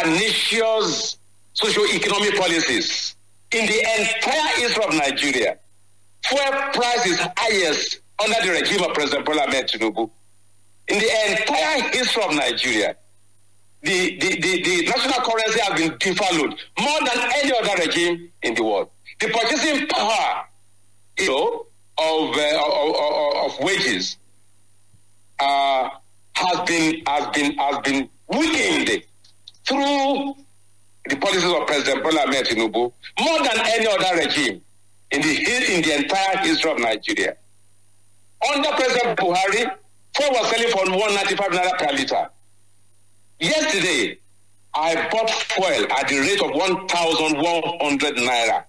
pernicious socio-economic policies in the entire history of Nigeria. Fuel price is highest under the regime of President Bola Tinubu. In the entire history of Nigeria, the national currency has been devalued more than any other regime in the world. The purchasing power, of wages has been weakened through the policies of President Bola Tinubu more than any other regime in the entire history of Nigeria. Under President Buhari, fuel was selling for 195 naira per liter. Yesterday, I bought fuel at the rate of 1,100 naira.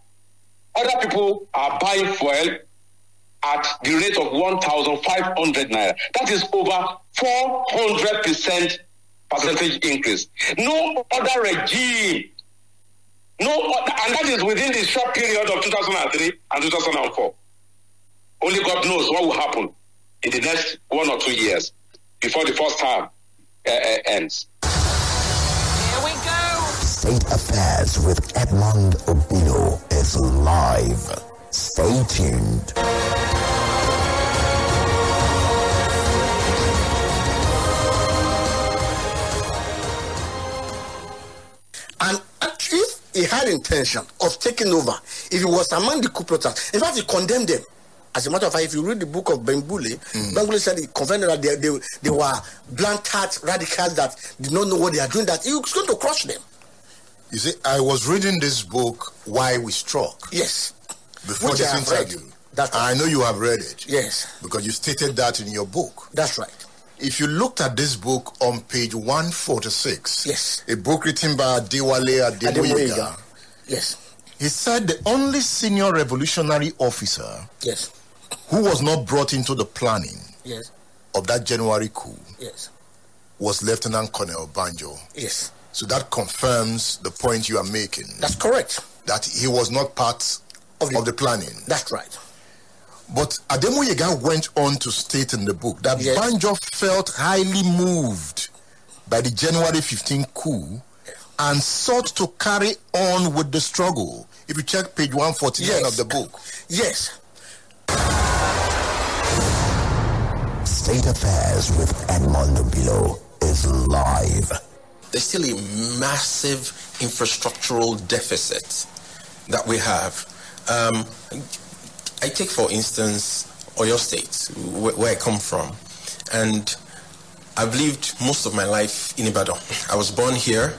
Other people are buying fuel at the rate of 1,500 naira. That is over 400% percentage increase. No other regime, and that is within the short period of 2003 and 2004. Only God knows what will happen in the next 1 or 2 years before the first term ends. Here we go. State Affairs with Edmond Obilo is live. Stay tuned. And actually, if he had intention of taking over, if he was among the coup plotters, in fact, he condemned them. As a matter of fact, if you read the book of Bengule, Bengule said he confessed that they were blunt-hearted radicals that did not know what they are doing, that he was going to crush them. You see, I was reading this book, Why We Struck. Yes. Before this interview. That's right. I know you have read it. Yes. Because you stated that in your book. That's right. If you looked at this book on page 146, yes, a book written by Adewale Ademoyega, yes, he said the only senior revolutionary officer, yes, who was not brought into the planning, yes, of that January coup, yes, was Lieutenant Colonel Banjo. Yes. So that confirms the point you are making. That's correct. That he was not part of the planning. That's right. But Ademoyega went on to state in the book that yes, Banjo felt highly moved by the January 15 coup and sought to carry on with the struggle. If you check page 149 of the book. Yes. State Affairs with Edmond Obilo is live. There's still a massive infrastructural deficit that we have. I take, for instance, Oyo State, where I come from, and I've lived most of my life in Ibadan. I was born here,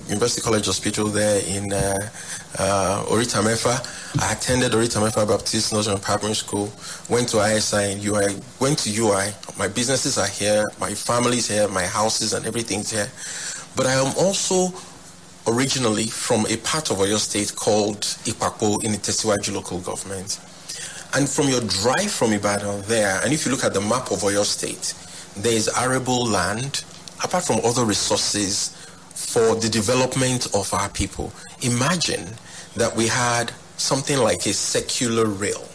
University College Hospital there in Orita Mefa. I attended Orita Mefa Baptist Nursery and Primary School, went to ISI and UI, went to UI. My businesses are here, my family's here, my houses and everything's here. But I am also originally from a part of Oyo State called Ipakpo in the Tesiwaju local government. And from your drive from Ibadan there, and if you look at the map of Oyo State, there is arable land, apart from other resources for the development of our people. Imagine that we had something like a circular rail.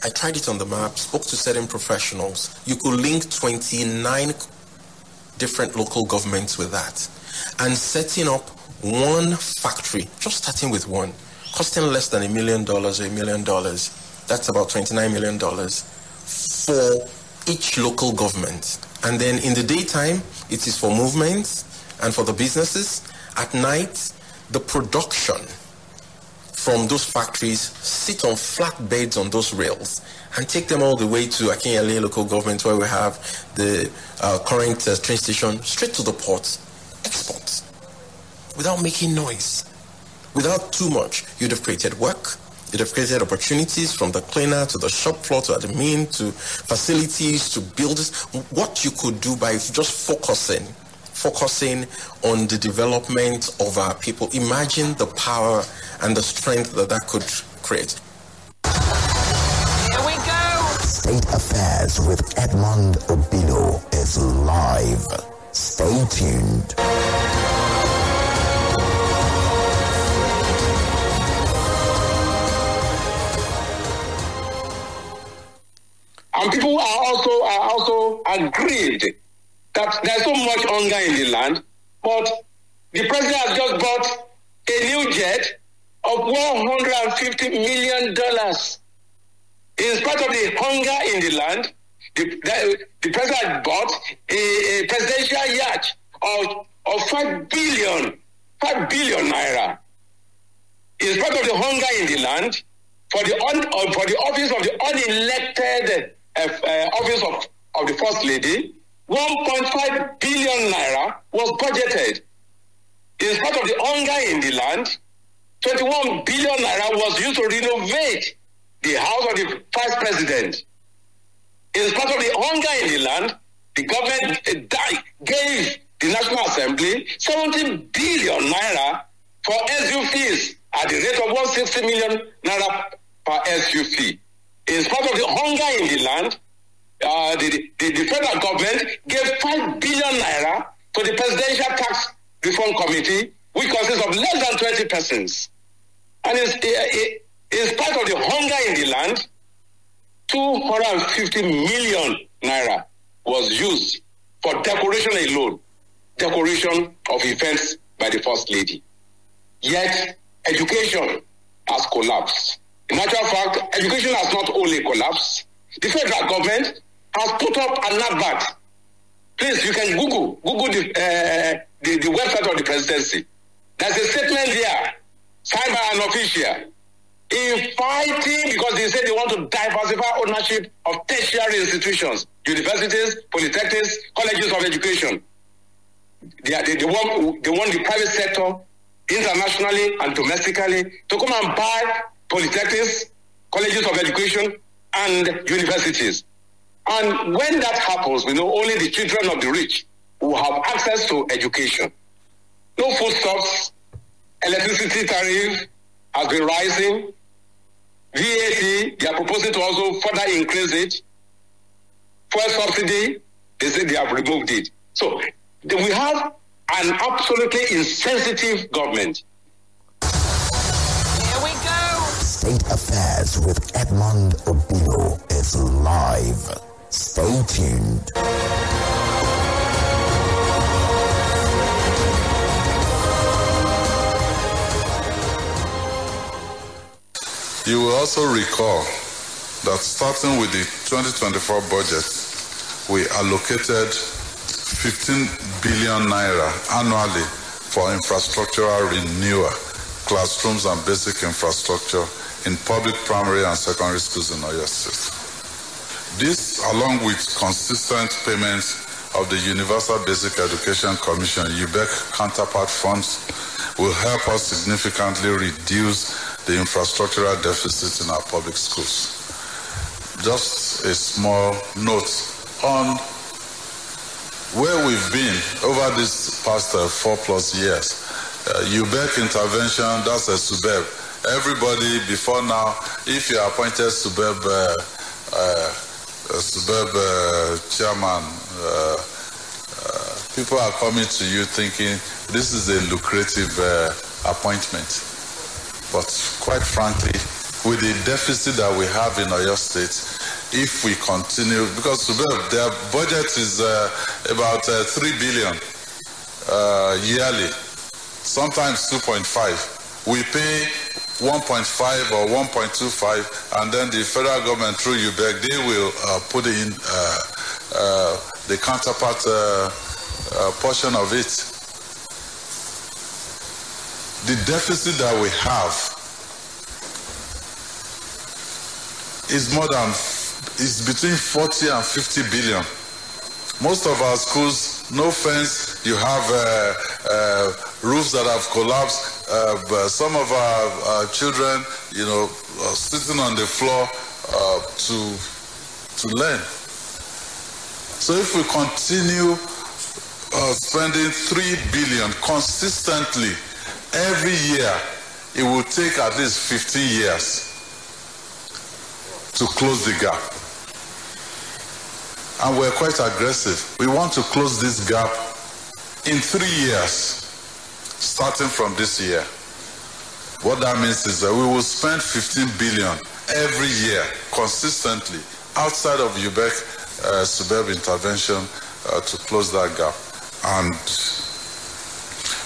I tried it on the map, spoke to certain professionals. You could link 29 different local governments with that. And setting up one factory, just starting with one, costing less than $1 million or $1 million. That's about $29 million for each local government. And then in the daytime, it is for movement and for the businesses. At night, the production from those factories sit on flat beds on those rails and take them all the way to Akinyele local government, where we have the current train station, straight to the port, export, without making noise, without too much. You'd have created work, you'd have created opportunities from the cleaner to the shop floor to admin to facilities to builders. What you could do by just focusing on the development of our people. Imagine the power and the strength that could create. Here we go. State Affairs with Edmond Obilo is live. Stay tuned. And people are also aggrieved that there's so much hunger in the land, but the president has just bought a new jet of $150 million. In spite of the hunger in the land, the president bought a presidential yacht of 5 billion naira. In spite of the hunger in the land, for the office of the unelected office of the First Lady, 1.5 billion naira was budgeted. In spite of the hunger in the land, 21 billion naira was used to renovate the house of the Vice President. In spite of the hunger in the land, the government gave the National Assembly 70 billion naira for SU fees at the rate of 160 million naira per SU fee. In spite of the hunger in the land, the federal government gave 5 billion naira to the Presidential Tax Reform Committee, which consists of less than 20 persons. And in spite of the hunger in the land, 250 million naira was used for decoration alone, decoration of events by the First Lady. Yet, education has collapsed. In actual fact, education has not only collapsed, the federal government has put up an advert. Please, you can Google the website of the presidency. There's a statement there, signed by an official, in fighting because they say they want to diversify ownership of tertiary institutions, universities, polytechnics, colleges of education. They want the private sector, internationally and domestically, to come and buy polytechnics, colleges of education, and universities. And when that happens, we know only the children of the rich will have access to education. No foodstuffs, electricity tariff has been rising, VAT, they are proposing to also further increase it. Fuel subsidy, they say they have removed it. So we have an absolutely insensitive government. Here we go. State Affairs with Edmond Obilo is live. Stay tuned. You will also recall that starting with the 2024 budget, we allocated 15 billion naira annually for infrastructural renewal, classrooms and basic infrastructure in public primary and secondary schools in Oyo State. This, along with consistent payments of the Universal Basic Education Commission, UBEC counterpart funds, will help us significantly reduce the infrastructural deficit in our public schools. Just a small note on where we've been over this past 4+ years. UBEC intervention, that's a SUBEB. Everybody before now, if you are appointed SUBEB chairman, people are coming to you thinking this is a lucrative appointment. But quite frankly, with the deficit that we have in Oyo State, if we continue, because their budget is about 3 billion yearly, sometimes 2.5. We pay 1.5 or 1.25, and then the federal government through UBEC, they will put in the counterpart portion of it. The deficit that we have is between 40 and 50 billion. Most of our schools, no fence, you have roofs that have collapsed. But some of our children, sitting on the floor to learn. So if we continue spending 3 billion consistently every year, it will take at least 15 years to close the gap. And we're quite aggressive. We want to close this gap in 3 years, starting from this year. What that means is that we will spend 15 billion every year consistently outside of UBEC SUBEB intervention to close that gap. And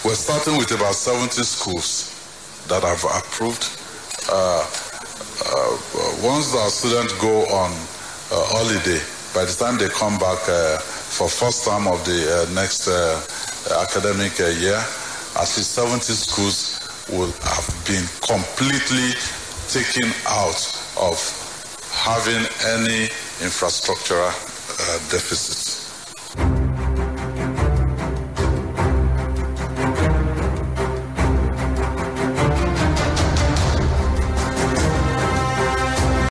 we're starting with about 70 schools that have approved. Once our students go on holiday, by the time they come back for first term of the next academic year, at least 70 schools will have been completely taken out of having any infrastructural deficits.